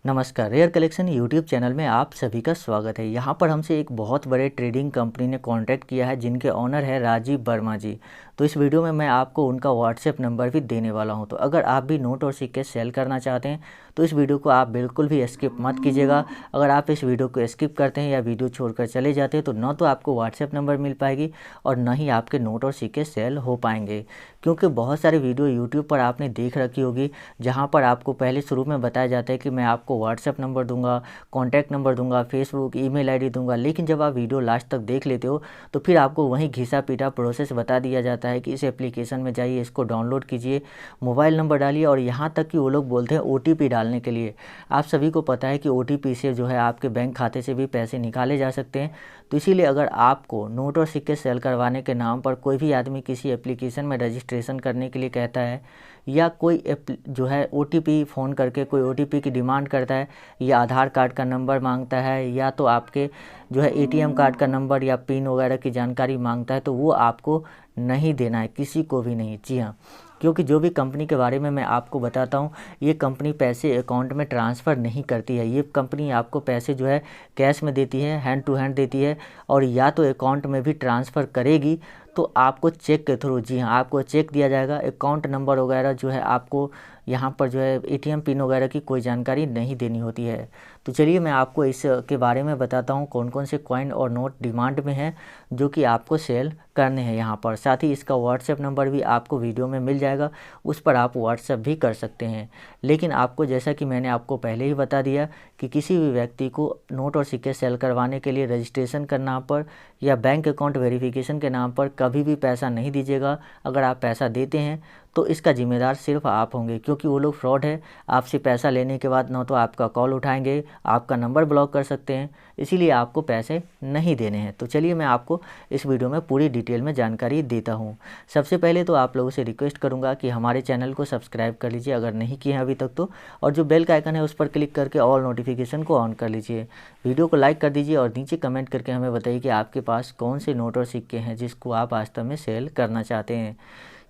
नमस्कार। Rare collection YouTube channel में आप सभी का स्वागत है। यहाँ पर हमसे एक बहुत बड़े ट्रेडिंग कंपनी ने कांटेक्ट किया है, जिनके ओनर है राजीव वर्मा जी। तो इस वीडियो में मैं आपको उनका व्हाट्सएप नंबर भी देने वाला हूँ। तो अगर आप भी नोट और सिक्के सेल करना चाहते हैं तो इस वीडियो को आप बिल्कुल भी स्किप मत कीजिएगा। अगर आप इस वीडियो को स्किप करते हैं या वीडियो छोड़कर चले जाते हैं तो न तो आपको व्हाट्सएप नंबर मिल पाएगी और न ही आपके नोट और सिक्के सेल हो पाएंगे। क्योंकि बहुत सारी वीडियो यूट्यूब पर आपने देख रखी होगी, जहाँ पर आपको पहले शुरू में बताया जाता है कि मैं आपको व्हाट्सएप नंबर दूंगा, कॉन्टैक्ट नंबर दूंगा, फेसबुक ईमेल आईडी दूंगा। लेकिन जब आप वीडियो लास्ट तक देख लेते हो तो फिर आपको वहीं घिसा पीटा प्रोसेस बता दिया जाता है कि इस एप्लीकेशन में जाइए, इसको डाउनलोड कीजिए, मोबाइल नंबर डालिए, और यहाँ तक कि वो लोग बोलते हैं OTP डालने के लिए। आप सभी को पता है कि OTP से जो है आपके बैंक खाते से भी पैसे निकाले जा सकते हैं। तो इसीलिए अगर आपको नोट और सिक्के सेल करवाने के नाम पर कोई भी आदमी किसी एप्लीकेशन में रजिस्ट्रेशन करने के लिए कहता है, या कोई जो है OTP फ़ोन करके कोई OTP की डिमांड करता है, या आधार कार्ड का नंबर मांगता है, या तो आपके जो है ATM कार्ड का नंबर या पिन वगैरह की जानकारी मांगता है, तो वो आपको नहीं देना है, किसी को भी नहीं। जी हाँ, क्योंकि जो भी कंपनी के बारे में मैं आपको बताता हूँ, ये कंपनी पैसे अकाउंट में ट्रांसफ़र नहीं करती है। ये कंपनी आपको पैसे जो है कैश में देती है, हैंड टू हैंड देती है, और या तो अकाउंट में भी ट्रांसफ़र करेगी तो आपको चेक के थ्रू। जी हाँ, आपको चेक दिया जाएगा। अकाउंट नंबर वगैरह जो है आपको यहाँ पर जो है ATM पिन वगैरह की कोई जानकारी नहीं देनी होती है। तो चलिए मैं आपको इसके बारे में बताता हूँ कौन कौन से कॉइन और नोट डिमांड में हैं जो कि आपको सेल करने हैं यहाँ पर। साथ ही इसका व्हाट्सएप नंबर भी आपको वीडियो में मिल जाएगा, उस पर आप व्हाट्सएप भी कर सकते हैं। लेकिन आपको, जैसा कि मैंने आपको पहले ही बता दिया, कि किसी भी व्यक्ति को नोट और सिक्के सेल करवाने के लिए रजिस्ट्रेशन के नाम पर या बैंक अकाउंट वेरिफिकेशन के नाम पर कभी भी पैसा नहीं दीजिएगा। अगर आप पैसा देते हैं तो इसका जिम्मेदार सिर्फ आप होंगे, क्योंकि वो लोग फ्रॉड है। आपसे पैसा लेने के बाद न तो आपका कॉल उठाएंगे, आपका नंबर ब्लॉक कर सकते हैं, इसीलिए आपको पैसे नहीं देने हैं। तो चलिए मैं आपको इस वीडियो में पूरी डिटेल में जानकारी देता हूँ। सबसे पहले तो आप लोगों से रिक्वेस्ट करूँगा कि हमारे चैनल को सब्सक्राइब कर लीजिए अगर नहीं किए हैं अभी तक तो, और जो बेल का आइकन है उस पर क्लिक करके ऑल नोटिफिकेशन को ऑन कर लीजिए। वीडियो को लाइक कर दीजिए और नीचे कमेंट करके हमें बताइए कि आपके पास कौन से नोट और सिक्के हैं जिसको आप वास्तव में सेल करना चाहते हैं।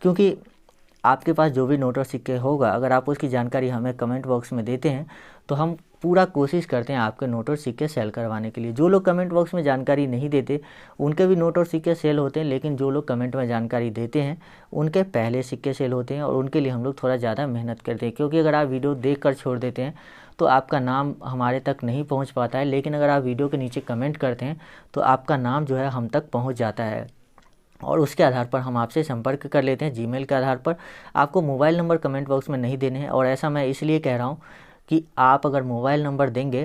क्योंकि आपके पास जो भी नोट और सिक्के होगा, अगर आप उसकी जानकारी हमें कमेंट बॉक्स में देते हैं तो हम पूरा कोशिश करते हैं आपके नोट और सिक्के सेल करवाने के लिए। जो लोग कमेंट बॉक्स में जानकारी नहीं देते उनके भी नोट और सिक्के सेल होते हैं, लेकिन जो लोग कमेंट में जानकारी देते हैं उनके पहले सिक्के सेल होते हैं, और उनके लिए हम लोग थोड़ा ज़्यादा मेहनत करते हैं। क्योंकि अगर आप वीडियो देख कर छोड़ देते हैं तो आपका नाम हमारे तक नहीं पहुँच पाता है, लेकिन अगर आप वीडियो के नीचे कमेंट करते हैं तो आपका नाम जो है हम तक पहुँच जाता है, और उसके आधार पर हम आपसे संपर्क कर लेते हैं। जीमेल के आधार पर आपको मोबाइल नंबर कमेंट बॉक्स में नहीं देने हैं। और ऐसा मैं इसलिए कह रहा हूँ कि आप अगर मोबाइल नंबर देंगे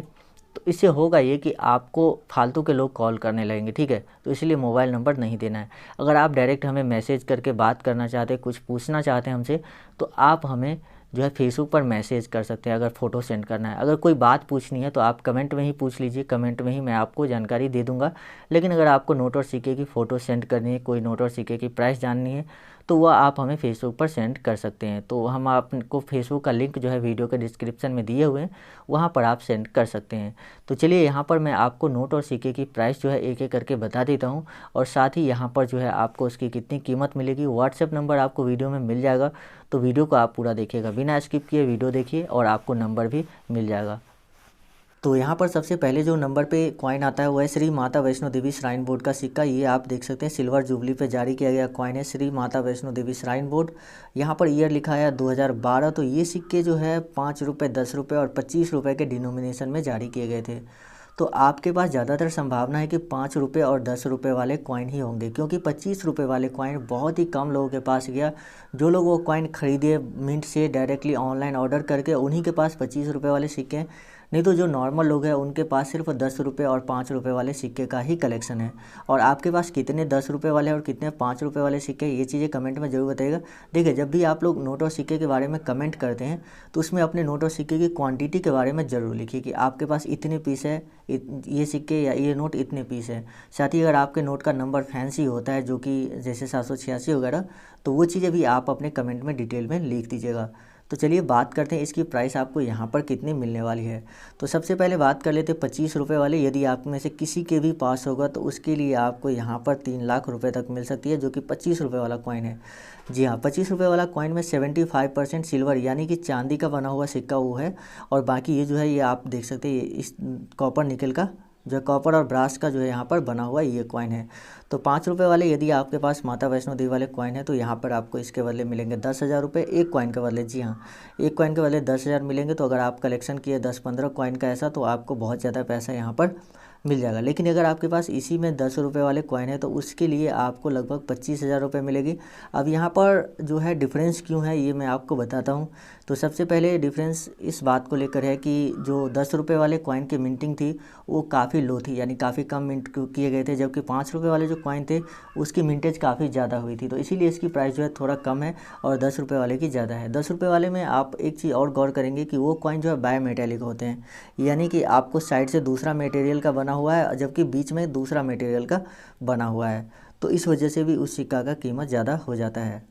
तो इससे होगा ये कि आपको फालतू के लोग कॉल करने लगेंगे, ठीक है। तो इसलिए मोबाइल नंबर नहीं देना है। अगर आप डायरेक्ट हमें मैसेज करके बात करना चाहते हैं, कुछ पूछना चाहते हैं हमसे, तो आप हमें जो है फेसबुक पर मैसेज कर सकते हैं अगर फ़ोटो सेंड करना है। अगर कोई बात पूछनी है तो आप कमेंट में ही पूछ लीजिए, कमेंट में ही मैं आपको जानकारी दे दूंगा। लेकिन अगर आपको नोट और सिक्के की फ़ोटो सेंड करनी है, कोई नोट और सिक्के की प्राइस जाननी है, तो वह आप हमें फेसबुक पर सेंड कर सकते हैं। तो हम आपको फेसबुक का लिंक जो है वीडियो के डिस्क्रिप्शन में दिए हुए हैं, वहाँ पर आप सेंड कर सकते हैं। तो चलिए यहाँ पर मैं आपको नोट और सिक्के की प्राइस जो है एक एक करके बता देता हूँ, और साथ ही यहाँ पर जो है आपको उसकी कितनी कीमत मिलेगी। व्हाट्सएप नंबर आपको वीडियो में मिल जाएगा, तो वीडियो को आप पूरा देखिएगा, बिना स्किप किए वीडियो देखिए, और आपको नंबर भी मिल जाएगा। तो यहाँ पर सबसे पहले जो नंबर पे कॉइन आता है वो है श्री माता वैष्णो देवी श्राइन बोर्ड का सिक्का। ये आप देख सकते हैं सिल्वर जुबली पे जारी किया गया कॉइन है, श्री माता वैष्णो देवी श्राइन बोर्ड। यहाँ पर ईयर लिखा है 2012। तो ये सिक्के जो है 5 रुपये, 10 रुपये और 25 रुपये के डिनोमिनेशन में जारी किए गए थे। तो आपके पास ज़्यादातर संभावना है कि 5 रुपये और 10 रुपये वाले कॉइन ही होंगे, क्योंकि 25 रुपये वाले कॉइन बहुत ही कम लोगों के पास गया। जो लोग वो कॉइन खरीदे मिंट से डायरेक्टली ऑनलाइन ऑर्डर करके, उन्हीं के पास 25 रुपये वाले सिक्के हैं। नहीं तो जो नॉर्मल लोग हैं उनके पास सिर्फ 10 रुपये और 5 रुपये वाले सिक्के का ही कलेक्शन है। और आपके पास कितने 10 रुपये वाले और कितने 5 रुपये वाले सिक्के, ये चीज़ें कमेंट में ज़रूर बताइएगा। देखिए, जब भी आप लोग नोट और सिक्के के बारे में कमेंट करते हैं तो उसमें अपने नोट और सिक्के की क्वांटिटी के बारे में ज़रूर लिखिए कि आपके पास इतने पीस है, ये सिक्के या ये नोट इतने पीस है। साथ ही अगर आपके नोट का नंबर फैंसी होता है, जो कि जैसे 786 वगैरह, तो वो चीज़ें भी आप अपने कमेंट में डिटेल में लिख दीजिएगा। तो चलिए बात करते हैं इसकी प्राइस आपको यहाँ पर कितनी मिलने वाली है। तो सबसे पहले बात कर लेते हैं 25 रुपये वाले। यदि आप में से किसी के भी पास होगा तो उसके लिए आपको यहाँ पर 3 लाख रुपए तक मिल सकती है, जो कि 25 रुपये वाला कॉइन है। जी हाँ, 25 रुपये वाला कॉइन में 75% सिल्वर यानी कि चांदी का बना हुआ सिक्का वो है, और बाकी ये जो है ये आप देख सकते हैं इस कॉपर निकल का जो कॉपर और ब्रास का जो है यहाँ पर बना हुआ ये कॉइन है। तो 5 रुपये वाले यदि आपके पास माता वैष्णो देवी वाले कॉइन है तो यहाँ पर आपको इसके बदले मिलेंगे 10,000 रुपये एक कॉइन के बदले। जी हाँ, एक कॉइन के बदले 10,000 मिलेंगे। तो अगर आप कलेक्शन किए 10-15 कॉइन का ऐसा, तो आपको बहुत ज़्यादा पैसा यहाँ पर मिल जाएगा। लेकिन अगर आपके पास इसी में 10 रुपये वाले कॉइन है तो उसके लिए आपको लगभग 25,000 रुपये मिलेगी। अब यहाँ पर जो है डिफरेंस क्यों है ये मैं आपको बताता हूँ। तो सबसे पहले डिफरेंस इस बात को लेकर है कि जो 10 रुपये वाले कॉइन की मिंटिंग थी वो काफ़ी लो थी, यानी काफ़ी कम मिंट किए गए थे, जबकि 5 रुपये वाले जो कॉइन थे उसकी मिंटेज काफ़ी ज़्यादा हुई थी। तो इसीलिए इसकी प्राइस जो है थोड़ा कम है और 10 रुपये वाले की ज़्यादा है। 10 रुपये वाले में आप एक चीज़ और गौर करेंगे कि वो कॉइन जो है बायोमेटेलिक होते हैं, यानी कि आपको साइड से दूसरा मटेरियल का बना हुआ है जबकि बीच में दूसरा मटेरियल का बना हुआ है। तो इस वजह से भी उस सिक्का का कीमत ज़्यादा हो जाता है।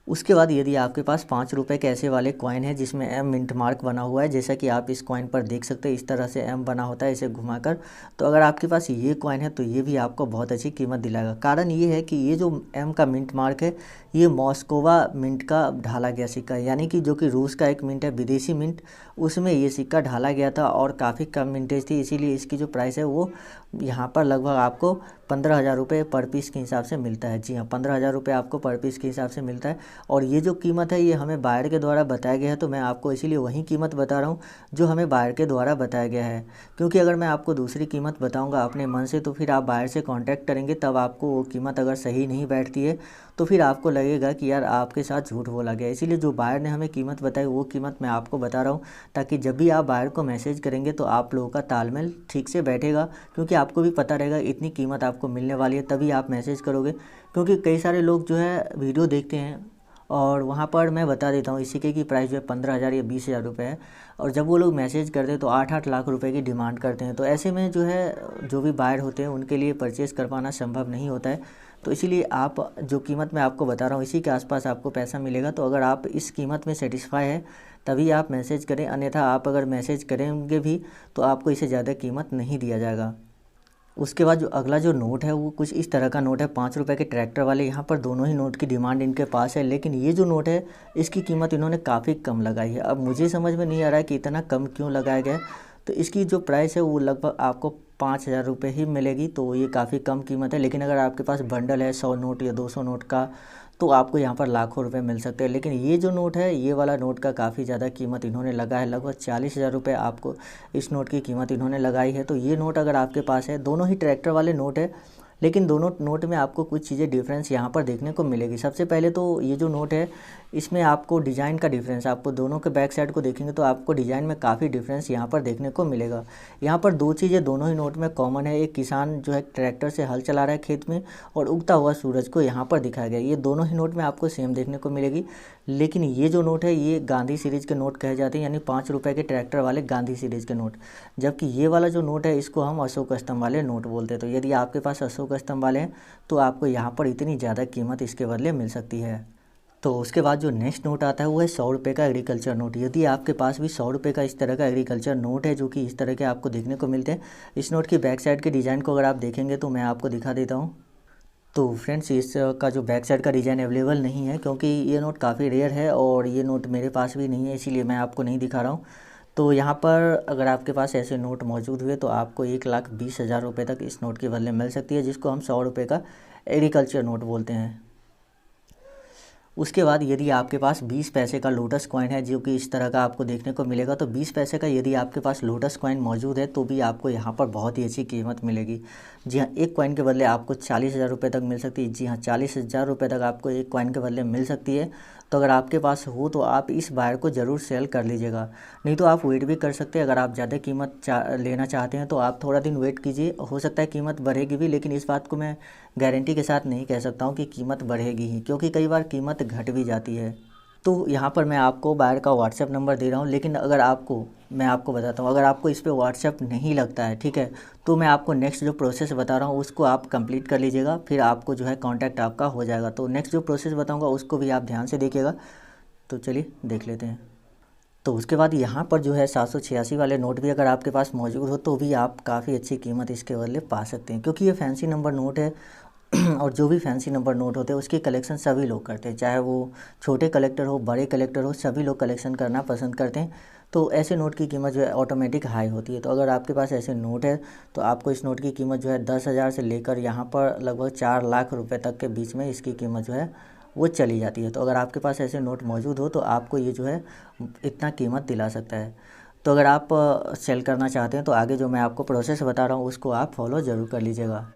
उसके बाद यदि आपके पास 5 रुपये के ऐसे वाले कॉइन है जिसमें एम मिंट मार्क बना हुआ है, जैसा कि आप इस कॉइन पर देख सकते हैं इस तरह से एम बना होता है इसे घुमाकर। तो अगर आपके पास ये कॉइन है तो ये भी आपको बहुत अच्छी कीमत दिलाएगा। कारण ये है कि ये जो एम का मिंट मार्क है ये मॉस्कोवा मिंट का ढाला गया सिक्का है, यानी कि जो कि रूस का एक मिंट है विदेशी मिंट, उसमें ये सिक्का ढाला गया था और काफ़ी कम मिंटेज थी। इसीलिए इसकी जो प्राइस है वो यहाँ पर लगभग आपको 15,000 रुपये पर पीस के हिसाब से मिलता है। जी हाँ, 15,000 रुपये आपको पर पीस के हिसाब से मिलता है। और ये जो कीमत है ये हमें बायर के द्वारा बताया गया है, तो मैं आपको इसीलिए वही कीमत बता रहा हूँ जो हमें बायर के द्वारा बताया गया है। क्योंकि अगर मैं आपको दूसरी कीमत बताऊँगा अपने मन से तो फिर आप बायर से कॉन्टैक्ट करेंगे, तब आपको वो कीमत अगर सही नहीं बैठती है तो फिर आपको लगेगा कि यार आपके साथ झूठ बोला गया। इसीलिए जो बायर ने हमें कीमत बताई वो कीमत मैं आपको बता रहा हूँ, ताकि जब भी आप बायर को मैसेज करेंगे तो आप लोगों का तालमेल ठीक से बैठेगा। क्योंकि आपको भी पता रहेगा इतनी कीमत आपको मिलने वाली है, तभी आप मैसेज करोगे। क्योंकि कई सारे लोग जो है वीडियो देखते हैं और वहाँ पर मैं बता देता हूँ इस सिक्के की प्राइस जो है 15,000 या 20,000 रुपये है, और जब वो लोग मैसेज करते हैं तो 8-8 लाख रुपए की डिमांड करते हैं। तो ऐसे में जो है जो भी बायर होते हैं उनके लिए परचेज़ कर पाना संभव नहीं होता है। तो इसीलिए आप जो कीमत मैं आपको बता रहा हूँ इसी के आसपास आपको पैसा मिलेगा। तो अगर आप इस कीमत में सेटिस्फाई है तभी आप मैसेज करें, अन्यथा आप अगर मैसेज करेंगे भी तो आपको इससे ज़्यादा कीमत नहीं दिया जाएगा। उसके बाद जो अगला जो नोट है वो कुछ इस तरह का नोट है, 5 रुपये के ट्रैक्टर वाले। यहाँ पर दोनों ही नोट की डिमांड इनके पास है, लेकिन ये जो नोट है इसकी कीमत इन्होंने काफ़ी कम लगाई है। अब मुझे समझ में नहीं आ रहा है कि इतना कम क्यों लगाया गया है। तो इसकी जो प्राइस है वो लगभग आपको 5,000 रुपये ही मिलेगी, तो ये काफ़ी कम कीमत है। लेकिन अगर आपके पास बंडल है 100 नोट या 200 नोट का तो आपको यहाँ पर लाखों रुपए मिल सकते हैं। लेकिन ये जो नोट है ये वाला नोट का काफ़ी ज़्यादा कीमत इन्होंने लगा है, लगभग 40,000 रुपये आपको इस नोट की कीमत इन्होंने लगाई है। तो ये नोट अगर आपके पास है, दोनों ही ट्रैक्टर वाले नोट है, लेकिन दोनों नोट में आपको कुछ चीज़ें डिफरेंस यहाँ पर देखने को मिलेगी। सबसे पहले तो ये जो नोट है इसमें आपको डिज़ाइन का डिफरेंस, आपको दोनों के बैक साइड को देखेंगे तो आपको डिज़ाइन में काफ़ी डिफरेंस यहाँ पर देखने को मिलेगा। यहाँ पर दो चीज़ें दोनों ही नोट में कॉमन है, एक किसान जो है ट्रैक्टर से हल चला रहा है खेत में और उगता हुआ सूरज को यहाँ पर दिखाया गया। ये दोनों ही नोट में आपको सेम देखने को मिलेगी। लेकिन ये जो नोट है ये गांधी सीरीज़ के नोट कहे जाते हैं, यानी 5 रुपये के ट्रैक्टर वाले गांधी सीरीज़ के नोट। जबकि ये वाला जो नोट है इसको हम अशोक स्तंभ वाले नोट बोलते हैं। तो यदि आपके पास अशोक स्तंभ वाले हैं तो आपको यहाँ पर इतनी ज़्यादा कीमत इसके बदले मिल सकती है। तो उसके बाद जो नेक्स्ट नोट आता है वो है 100 रुपये का एग्रीकल्चर नोट। यदि आपके पास भी 100 रुपये का इस तरह का एग्रीकल्चर नोट है जो कि इस तरह के आपको देखने को मिलते हैं, इस नोट की बैक साइड के डिज़ाइन को अगर आप देखेंगे तो मैं आपको दिखा देता हूँ। तो फ्रेंड्स इसका जो बैक साइड का डिज़ाइन अवेलेबल नहीं है, क्योंकि ये नोट काफ़ी रेयर है और ये नोट मेरे पास भी नहीं है, इसीलिए मैं आपको नहीं दिखा रहा हूँ। तो यहाँ पर अगर आपके पास ऐसे नोट मौजूद हुए तो आपको 1,20,000 रुपये तक इस नोट के बदले मिल सकती है, जिसको हम 100 रुपये का एग्रीकल्चर नोट बोलते हैं। उसके बाद यदि आपके पास 20 पैसे का लोटस कॉइन है जो कि इस तरह का आपको देखने को मिलेगा, तो 20 पैसे का यदि आपके पास लोटस कॉइन मौजूद है तो भी आपको यहाँ पर बहुत ही अच्छी कीमत मिलेगी। जी हाँ, एक कॉइन के बदले आपको 40,000 रुपये तक मिल सकती है। जी हाँ, 40,000 रुपये तक आपको एक कॉइन के बदले मिल सकती है। तो अगर आपके पास हो तो आप इस बायर को ज़रूर सेल कर लीजिएगा, नहीं तो आप वेट भी कर सकते हैं। अगर आप ज़्यादा कीमत लेना चाहते हैं तो आप थोड़ा दिन वेट कीजिए, हो सकता है कीमत बढ़ेगी भी, लेकिन इस बात को मैं गारंटी के साथ नहीं कह सकता हूँ कि कीमत बढ़ेगी ही, क्योंकि कई बार कीमत घट भी जाती है। तो यहाँ पर मैं आपको बायर का व्हाट्सएप नंबर दे रहा हूँ, लेकिन अगर मैं आपको बताता हूँ, अगर आपको इस पर व्हाट्सएप नहीं लगता है, ठीक है, तो मैं आपको नेक्स्ट जो प्रोसेस बता रहा हूँ उसको आप कंप्लीट कर लीजिएगा, फिर आपको जो है कांटेक्ट आपका हो जाएगा। तो नेक्स्ट जो प्रोसेस बताऊँगा उसको भी आप ध्यान से देखिएगा। तो चलिए देख लेते हैं। तो उसके बाद यहाँ पर जो है 786 वाले नोट भी अगर आपके पास मौजूद हो तो भी आप काफ़ी अच्छी कीमत इसके बदले पा सकते हैं, क्योंकि ये फैंसी नंबर नोट है। और जो भी फैंसी नंबर नोट होते हैं उसकी कलेक्शन सभी लोग करते हैं, चाहे वो छोटे कलेक्टर हो बड़े कलेक्टर हो, सभी लोग कलेक्शन करना पसंद करते हैं। तो ऐसे नोट की कीमत जो है ऑटोमेटिक हाई होती है। तो अगर आपके पास ऐसे नोट है तो आपको इस नोट की कीमत जो है 10,000 से लेकर यहाँ पर लगभग 4 लाख रुपए तक के बीच में इसकी कीमत जो है वो चली जाती है। तो अगर आपके पास ऐसे नोट मौजूद हो तो आपको ये जो है इतना कीमत दिला सकता है। तो अगर आप सेल करना चाहते हैं तो आगे जो मैं आपको प्रोसेस बता रहा हूँ उसको आप फॉलो ज़रूर कर लीजिएगा।